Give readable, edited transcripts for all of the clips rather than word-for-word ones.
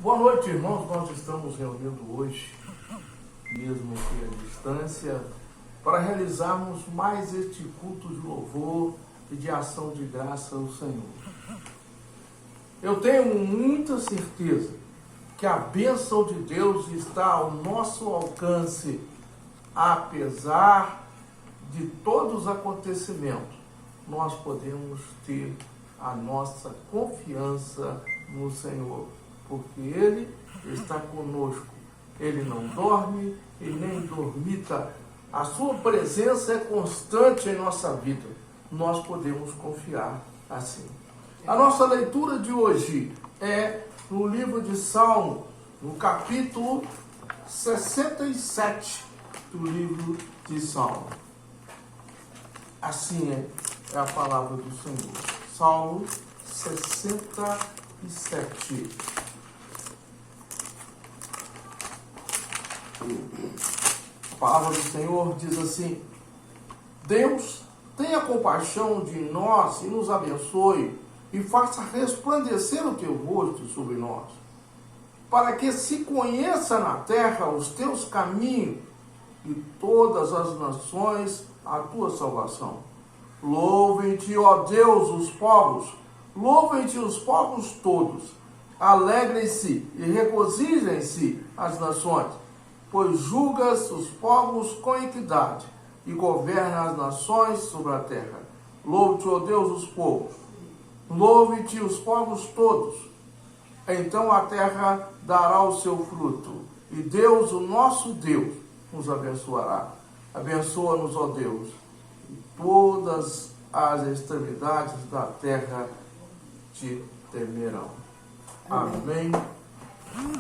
Boa noite, irmãos. Nós estamos reunidos hoje, mesmo que à distância, para realizarmos mais este culto de louvor e de ação de graça ao Senhor. Eu tenho muita certeza que a bênção de Deus está ao nosso alcance, apesar de todos os acontecimentos. Nós podemos ter a nossa confiança no Senhor, porque Ele está conosco. Ele não dorme e nem dormita. A sua presença é constante em nossa vida. Nós podemos confiar assim. A nossa leitura de hoje é no livro de Salmo, no capítulo 67 do livro de Salmo. Assim é a palavra do Senhor. Salmo 67. A palavra do Senhor diz assim: Deus, tenha compaixão de nós e nos abençoe, e faça resplandecer o teu rosto sobre nós, para que se conheça na terra os teus caminhos e todas as nações a tua salvação. Louvem-te, ó Deus, os povos, louvem-te os povos todos, alegrem-se e regozijem-se as nações, pois julgas os povos com equidade e governa as nações sobre a terra. Louve-te, ó Deus, os povos, louve-te os povos todos, então a terra dará o seu fruto, e Deus, o nosso Deus, nos abençoará. Abençoa-nos, ó Deus, e todas as extremidades da terra te temerão. Amém.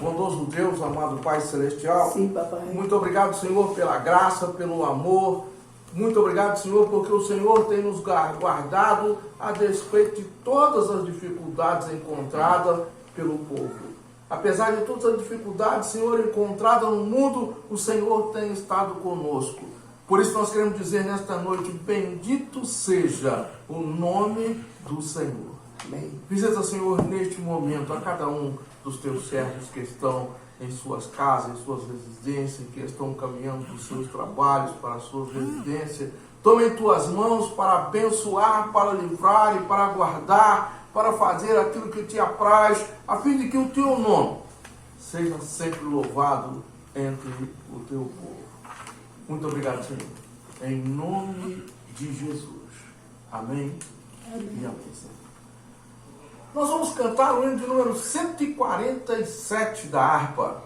Bondoso Deus, amado Pai Celestial, sim, papai. Muito obrigado, Senhor, pela graça, pelo amor. Muito obrigado, Senhor, porque o Senhor tem nos guardado a despeito de todas as dificuldades encontradas pelo povo. Apesar de todas as dificuldades, Senhor, encontradas no mundo, o Senhor tem estado conosco. Por isso nós queremos dizer nesta noite: bendito seja o nome do Senhor. Amém. Visita, Senhor, neste momento a cada um dos teus servos que estão em suas casas, em suas residências, que estão caminhando dos seus trabalhos para as suas residências. Toma em tuas mãos para abençoar, para livrar e para guardar, para fazer aquilo que te apraz, a fim de que o teu nome seja sempre louvado entre o teu povo. Muito obrigado, Senhor. Em nome de Jesus. Amém. Amém. E amém, Senhor. Nós vamos cantar o hino de número 147 da harpa.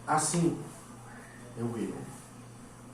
Assim é o hino.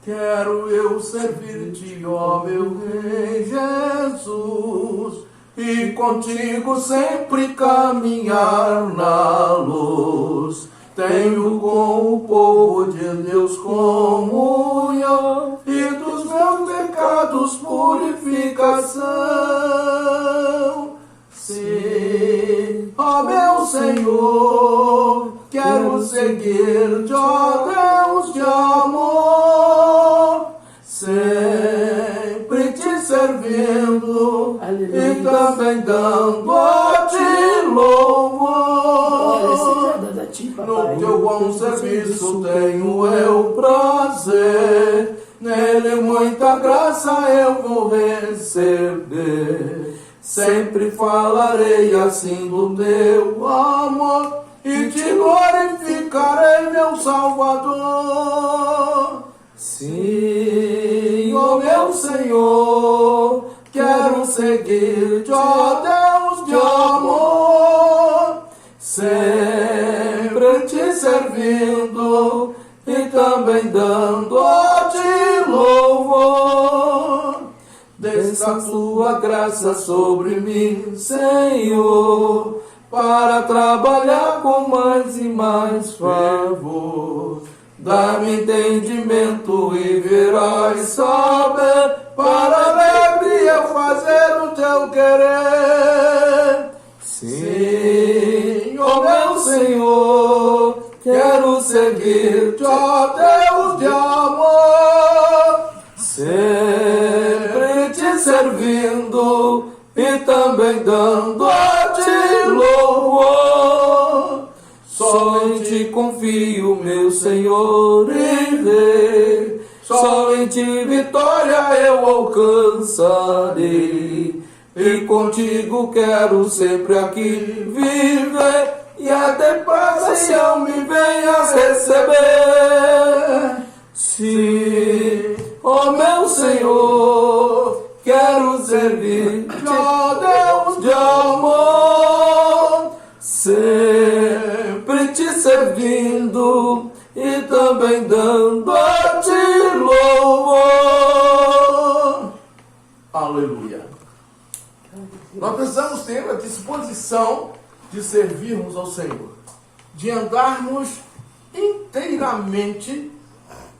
Quero eu servir-te, ó meu Rei Jesus, e contigo sempre caminhar na luz. Tenho com o povo de Deus comunhão, e dos meus pecados purificação. Sim, ó meu Senhor, quero seguir-te, ó Deus de amor, sempre te servindo, Aleluia. e também dando a ti louvor. Glória seja dada a ti, papai. No teu bom serviço tenho eu prazer, nele muita graça eu vou receber. Sempre falarei assim do teu amor, e te glorificarei, meu Salvador. Sim, ó meu Senhor, quero seguir-te, ó Deus de amor, sempre te servindo e também dando a ti louvor. Desça a tua graça sobre mim, Senhor, para trabalhar com mais e mais favor. Dá-me entendimento e verás saber, para alegria fazer o teu querer. Sim, ó meu Senhor, quero seguir-te, ó Deus de amor, sempre te servindo e também dando a ti louvor. Só em ti confio, meu Senhor e Rei, só em ti vitória eu alcançarei, e contigo quero sempre aqui viver, e até depressa se eu me venhas receber. Sim, ó meu Senhor, quero servir-te, ó Deus de amor, sempre te servindo e também dando a ti louvor. Aleluia. Nós precisamos ter a disposição de servirmos ao Senhor, de andarmos inteiramente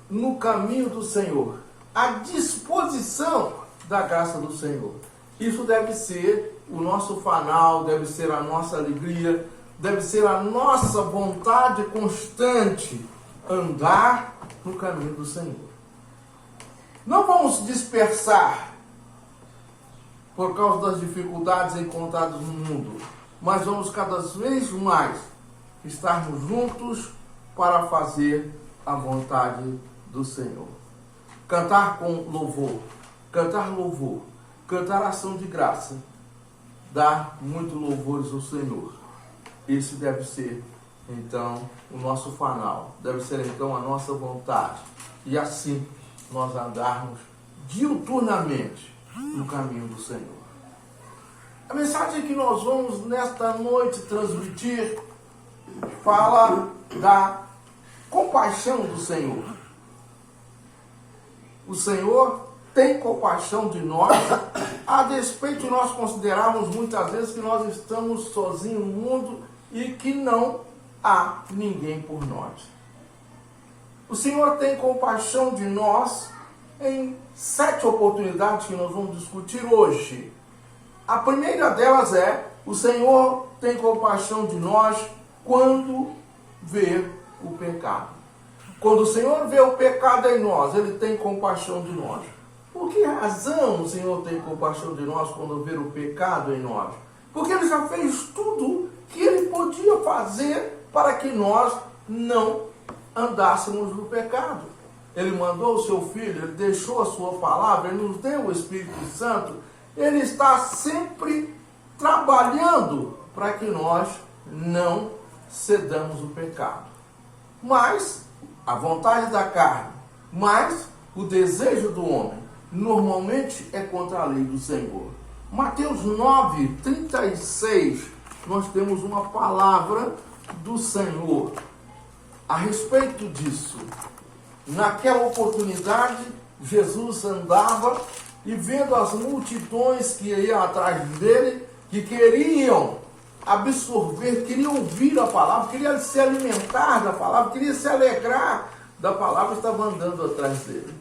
no caminho do Senhor, à disposição da graça do Senhor. Isso deve ser o nosso fanal, deve ser a nossa alegria, deve ser a nossa vontade constante, andar no caminho do Senhor. Não vamos dispersar por causa das dificuldades encontradas no mundo, mas vamos cada vez mais estarmos juntos para fazer a vontade do Senhor. Cantar com louvor, cantar ação de graça, dar muito louvores ao Senhor. Esse deve ser, então, o nosso fanal, deve ser, então, a nossa vontade. E assim, nós andarmos diuturnamente no caminho do Senhor. A mensagem que nós vamos nesta noite transmitir fala da compaixão do Senhor. O Senhor tem compaixão de nós, a despeito de nós considerarmos muitas vezes que nós estamos sozinhos no mundo e que não há ninguém por nós. O Senhor tem compaixão de nós em 7 oportunidades que nós vamos discutir hoje. A primeira delas é: o Senhor tem compaixão de nós quando vê o pecado. Quando o Senhor vê o pecado em nós, Ele tem compaixão de nós. Por que razão o Senhor tem compaixão de nós quando vê o pecado em nós? Porque Ele já fez tudo que Ele podia fazer para que nós não andássemos no pecado. Ele mandou o seu Filho, Ele deixou a sua palavra, Ele nos deu o Espírito Santo. Ele está sempre trabalhando para que nós não cedamos o pecado. Mas a vontade da carne, mas o desejo do homem, normalmente é contra a lei do Senhor. Mateus 9, 36, nós temos uma palavra do Senhor a respeito disso. Naquela oportunidade, Jesus andava e vendo as multidões que iam atrás dele, que queriam absorver, queriam ouvir a palavra, queriam se alimentar da palavra, queriam se alegrar da palavra, estava andando atrás dele.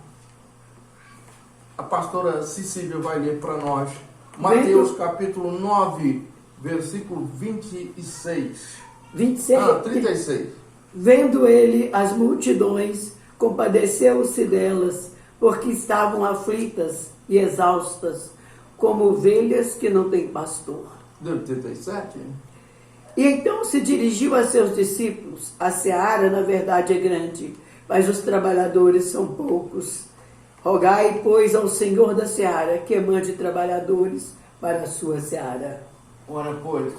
A pastora Cecília vai ler para nós Mateus capítulo 9, versículo 26. 36. Vendo ele as multidões, compadeceu-se delas, porque estavam aflitas e exaustas, como ovelhas que não têm pastor. Deu 37? E então se dirigiu a seus discípulos: a seara, na verdade, é grande, mas os trabalhadores são poucos. Rogai, pois, ao Senhor da seara que mande trabalhadores para a sua seara. Ora, pois,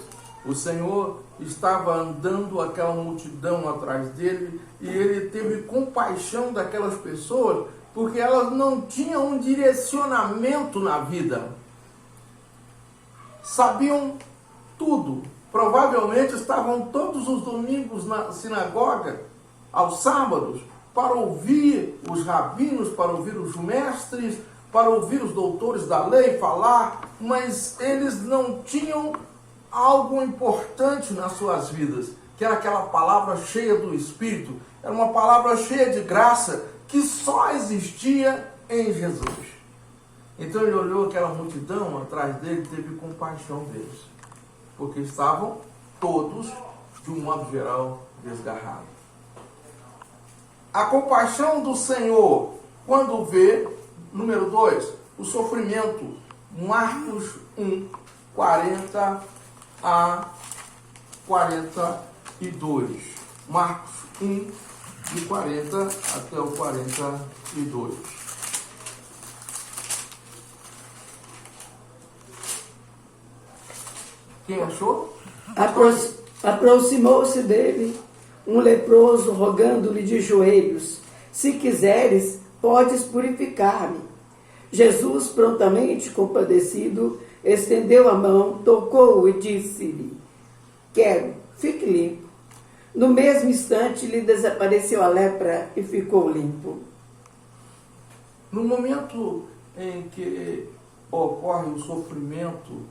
o Senhor estava andando aquela multidão atrás dele e ele teve compaixão daquelas pessoas porque elas não tinham um direcionamento na vida. Sabiam tudo. Provavelmente estavam todos os domingos na sinagoga, aos sábados, para ouvir os rabinos, para ouvir os mestres, para ouvir os doutores da lei falar, mas eles não tinham algo importante nas suas vidas, que era aquela palavra cheia do Espírito, era uma palavra cheia de graça, que só existia em Jesus. Então ele olhou aquela multidão atrás dele e teve compaixão deles, porque estavam todos, de um modo geral, desgarrados. A compaixão do Senhor, quando vê, número 2, o sofrimento Marcos 1, 40 a 42. Marcos 1, de 40 até o 42. Quem achou? Aproximou-se dele um leproso, rogando-lhe de joelhos: se quiseres, podes purificar-me. Jesus, prontamente compadecido, estendeu a mão, tocou-o e disse-lhe: quero, fique limpo. No mesmo instante lhe desapareceu a lepra e ficou limpo. No momento em que ocorre o sofrimento,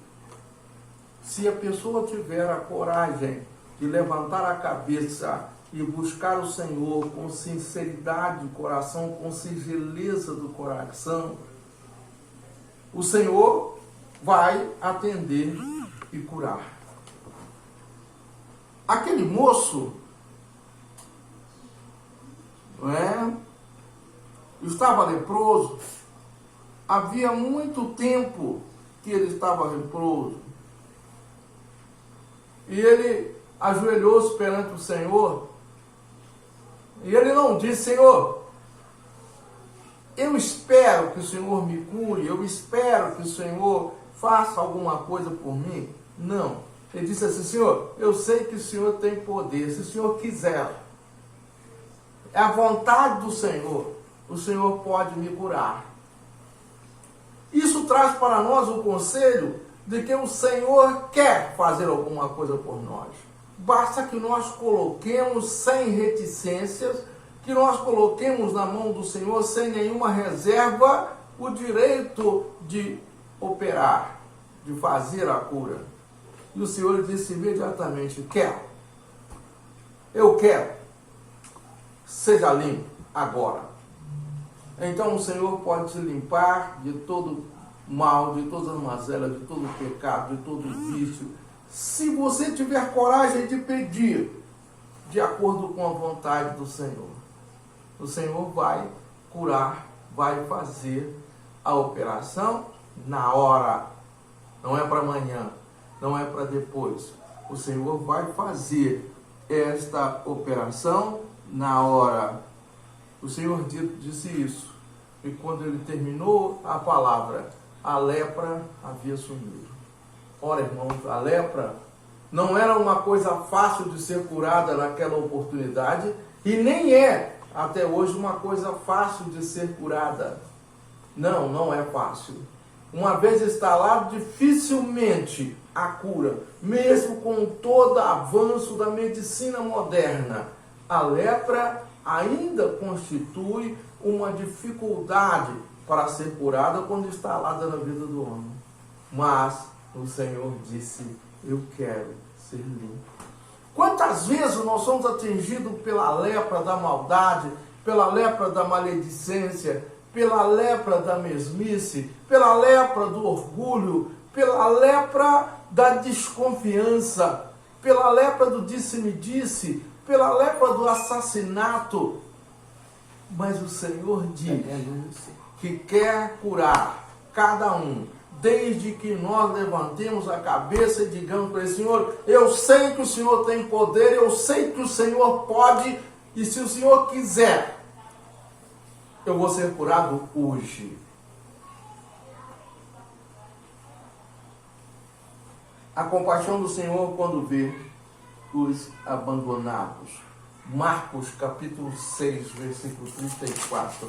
se a pessoa tiver a coragem de levantar a cabeça e buscar o Senhor com sinceridade do coração, com singeleza do coração, o Senhor vai atender e curar. Aquele moço, não é? Estava leproso, havia muito tempo que ele estava leproso. E ele ajoelhou-se perante o Senhor, e ele não disse: Senhor, eu espero que o Senhor me cure, eu espero que o Senhor faça alguma coisa por mim. Não. Ele disse assim: Senhor, eu sei que o Senhor tem poder, se o Senhor quiser, é a vontade do Senhor, o Senhor pode me curar. Isso traz para nós o conselho de que o Senhor quer fazer alguma coisa por nós. Basta que nós coloquemos sem reticências, que nós coloquemos na mão do Senhor sem nenhuma reserva o direito de operar, de fazer a cura. E o Senhor disse imediatamente: quero, eu quero, seja limpo agora. Então o Senhor pode te limpar de todo mal, de todas as mazelas, de todo pecado, de todo vício, se você tiver coragem de pedir de acordo com a vontade do Senhor. O Senhor vai curar, vai fazer a operação na hora. Não é para amanhã, não é para depois. O Senhor vai fazer esta operação na hora. O Senhor disse isso. E quando ele terminou a palavra, a lepra havia sumido. Ora, irmãos, a lepra não era uma coisa fácil de ser curada naquela oportunidade e nem é até hoje uma coisa fácil de ser curada. Não, não é fácil. Uma vez instalado, dificilmente a cura, mesmo com todo avanço da medicina moderna, a lepra ainda constitui uma dificuldade para ser curada quando instalada na vida do homem. Mas o Senhor disse: eu quero ser limpo. Quantas vezes nós somos atingidos pela lepra da maldade, pela lepra da maledicência, pela lepra da mesmice, pela lepra do orgulho, pela lepra da desconfiança, pela lepra do disse-me-disse, pela lepra do assassinato. Mas o Senhor diz que quer curar cada um, desde que nós levantemos a cabeça e digamos para ele: Senhor, eu sei que o Senhor tem poder, eu sei que o Senhor pode, e se o Senhor quiser, eu vou ser curado hoje. A compaixão do Senhor quando vê os abandonados. Marcos capítulo 6, versículo 34.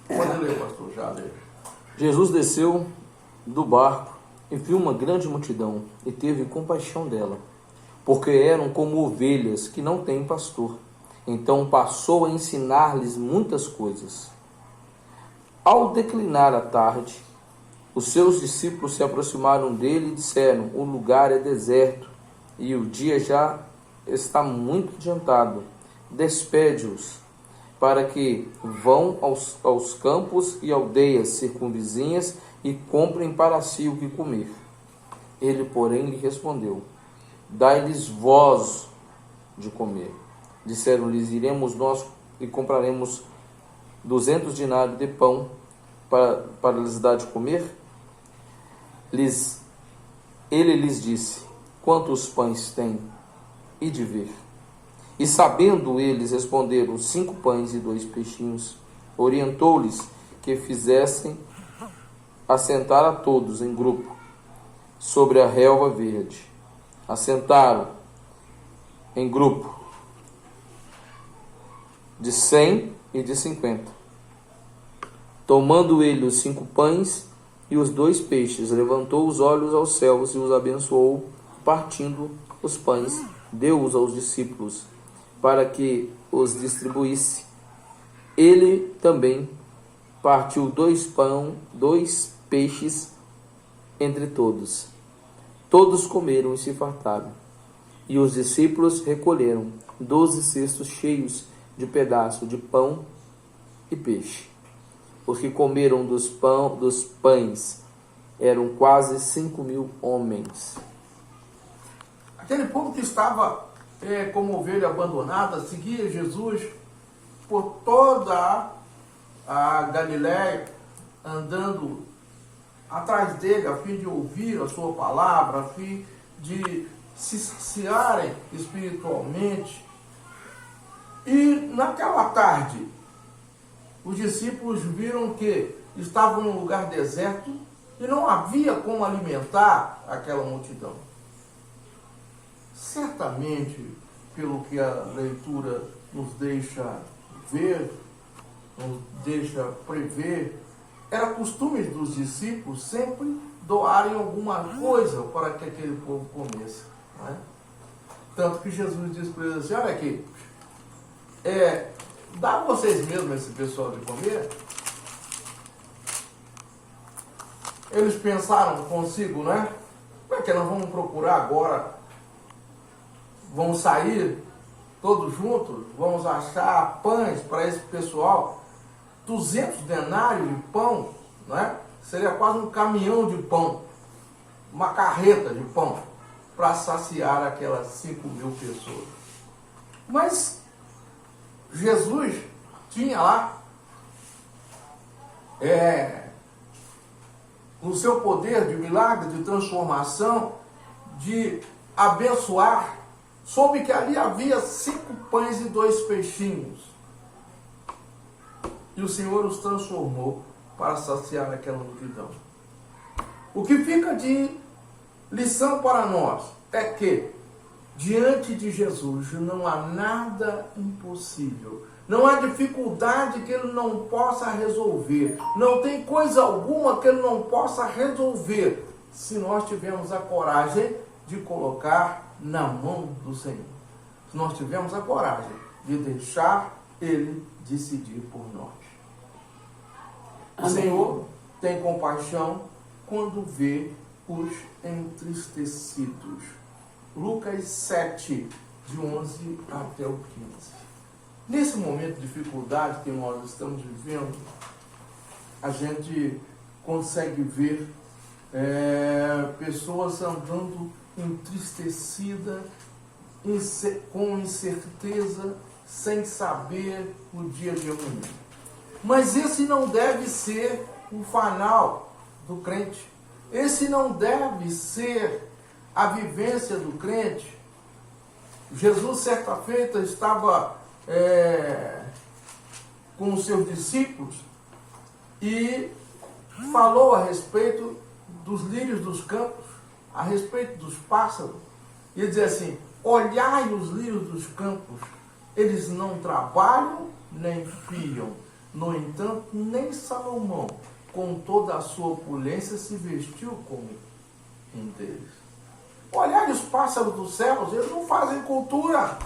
Pode ler, pastor, já lê. Jesus desceu do barco e viu uma grande multidão e teve compaixão dela, porque eram como ovelhas que não têm pastor. Então passou a ensinar-lhes muitas coisas. Ao declinar a tarde, os seus discípulos se aproximaram dele e disseram: o lugar é deserto e o dia já está muito adiantado. Despede-os para que vão aos campos e aldeias circunvizinhas e comprem para si o que comer. Ele, porém, lhe respondeu: dai-lhes vós de comer. Disseram-lhes: iremos nós e compraremos 200 denários de pão para lhes dar de comer? Ele lhes disse: quantos pães têm? E de ver. E sabendo eles, responderam: 5 pães e 2 peixinhos. Orientou-lhes que fizessem assentar a todos em grupo sobre a relva verde. Assentaram em grupo de 100 e de 50. Tomando ele os 5 pães e os 2 peixes, levantou os olhos aos céus e os abençoou, partindo os pães, deu-os aos discípulos, para que os distribuísse. Ele também partiu 2 peixes entre todos. Todos comeram e se fartaram. E os discípulos recolheram 12 cestos cheios de pedaços de pão e peixe. Os que comeram dos pães eram quase 5.000 homens. Aquele povo que estava como ovelha abandonada, seguia Jesus por toda a Galiléia, andando atrás dele, a fim de ouvir a sua palavra, a fim de se saciarem espiritualmente. E naquela tarde, os discípulos viram que estavam num lugar deserto e não havia como alimentar aquela multidão. Certamente, pelo que a leitura nos deixa ver, nos deixa prever, era costume dos discípulos sempre doarem alguma coisa para que aquele povo comesse. Não é? Tanto que Jesus disse para eles assim: olha aqui, dá vocês mesmos esse pessoal de comer. Eles pensaram consigo, né? Como é que nós vamos procurar agora? Vamos sair todos juntos? Vamos achar pães para esse pessoal? 200 denários de pão, né? Seria quase um caminhão de pão, uma carreta de pão, para saciar aquelas 5.000 pessoas. Mas Jesus tinha lá, no seu poder de milagre, de transformação, de abençoar, soube que ali havia 5 pães e 2 peixinhos. E o Senhor os transformou para saciar aquela multidão. O que fica de lição para nós é que, diante de Jesus, não há nada impossível. Não há dificuldade que Ele não possa resolver. Não tem coisa alguma que Ele não possa resolver, se nós tivermos a coragem de colocar na mão do Senhor. Se nós tivermos a coragem de deixar Ele decidir por nós. O Senhor tem compaixão quando vê os entristecidos. Lucas 7, de 11 até o 15. Nesse momento de dificuldade que nós estamos vivendo, a gente consegue ver pessoas andando entristecidas, com incerteza, sem saber o dia de amanhã. Mas esse não deve ser o final do crente. Esse não deve ser a vivência do crente. Jesus, certa feita, estava com os seus discípulos e falou a respeito dos lírios dos campos, a respeito dos pássaros. E ele dizia assim: olhai os lírios dos campos, eles não trabalham nem fiam. No entanto, nem Salomão, com toda a sua opulência, se vestiu como um deles. Olhai os pássaros dos céus, eles não fazem cultura.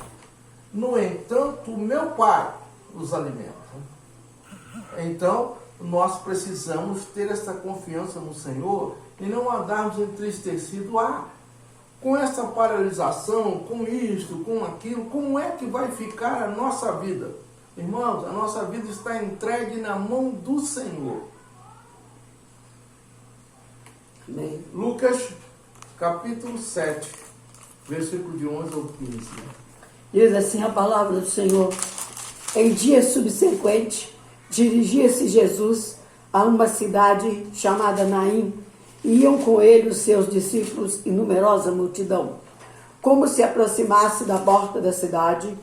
No entanto, meu Pai os alimenta. Então, nós precisamos ter essa confiança no Senhor e não andarmos entristecidos. Com essa paralisação, com isto, com aquilo, como é que vai ficar a nossa vida? Irmãos, a nossa vida está entregue na mão do Senhor. Amém. Lucas, capítulo 7, versículo de 11 ao 15. Diz assim a palavra do Senhor: em dia subsequente, dirigia-se Jesus a uma cidade chamada Naim. Iam com ele os seus discípulos e numerosa multidão. Como se aproximasse da porta da cidade,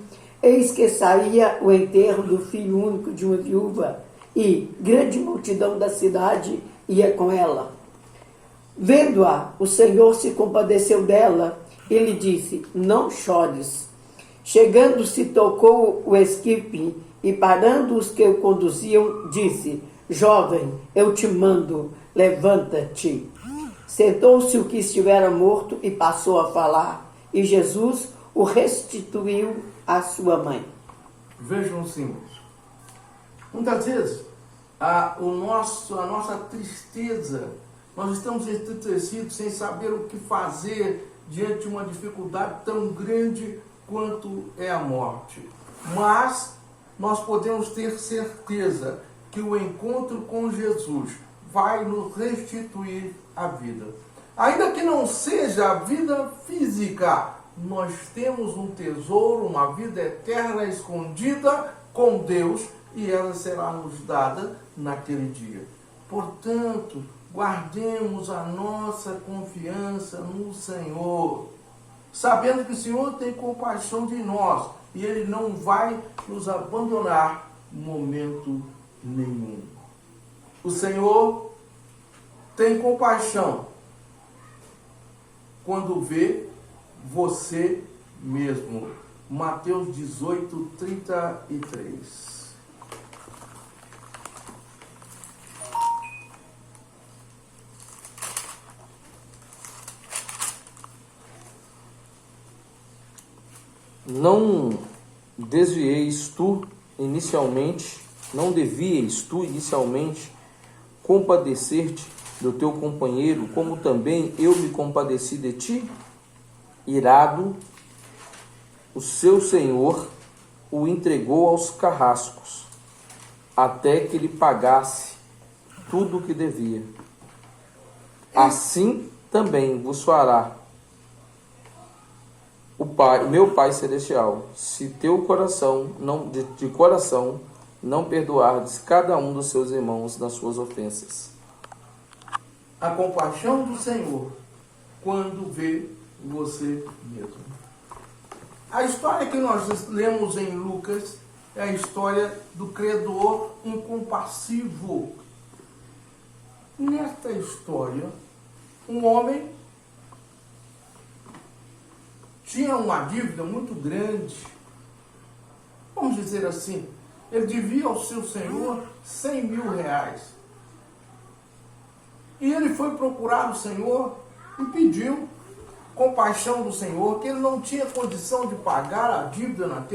eis que saía o enterro do filho único de uma viúva, e grande multidão da cidade ia com ela. Vendo-a, o Senhor se compadeceu dela e lhe disse: não chores. Chegando-se, tocou o esquife e, parando os que o conduziam, disse: jovem, eu te mando, levanta-te. Sentou-se o que estivera morto e passou a falar, e Jesus o restituiu à sua mãe. Vejam, senhores, muitas vezes a nossa tristeza, nós estamos entristecidos sem saber o que fazer diante de uma dificuldade tão grande quanto é a morte. Mas nós podemos ter certeza que o encontro com Jesus vai nos restituir a vida. Ainda que não seja a vida física, nós temos um tesouro, uma vida eterna escondida com Deus, e ela será nos dada naquele dia. Portanto, guardemos a nossa confiança no Senhor, sabendo que o Senhor tem compaixão de nós e Ele não vai nos abandonar em momento nenhum. O Senhor tem compaixão quando vê você mesmo. Mateus 18, 33. Não devias tu inicialmente compadecer-te do teu companheiro, como também eu me compadeci de ti? Irado, o seu senhor o entregou aos carrascos, até que lhe pagasse tudo o que devia. Assim também vos fará meu Pai Celestial, se de coração não perdoardes cada um dos seus irmãos nas suas ofensas. A compaixão do Senhor quando vê você mesmo. A história que nós lemos em Lucas é a história do credor incompassivo. Nesta história, um homem tinha uma dívida muito grande. Vamos dizer assim, ele devia ao seu senhor 100 mil reais. E ele foi procurar o Senhor e pediu compaixão do Senhor, que ele não tinha condição de pagar a dívida naquele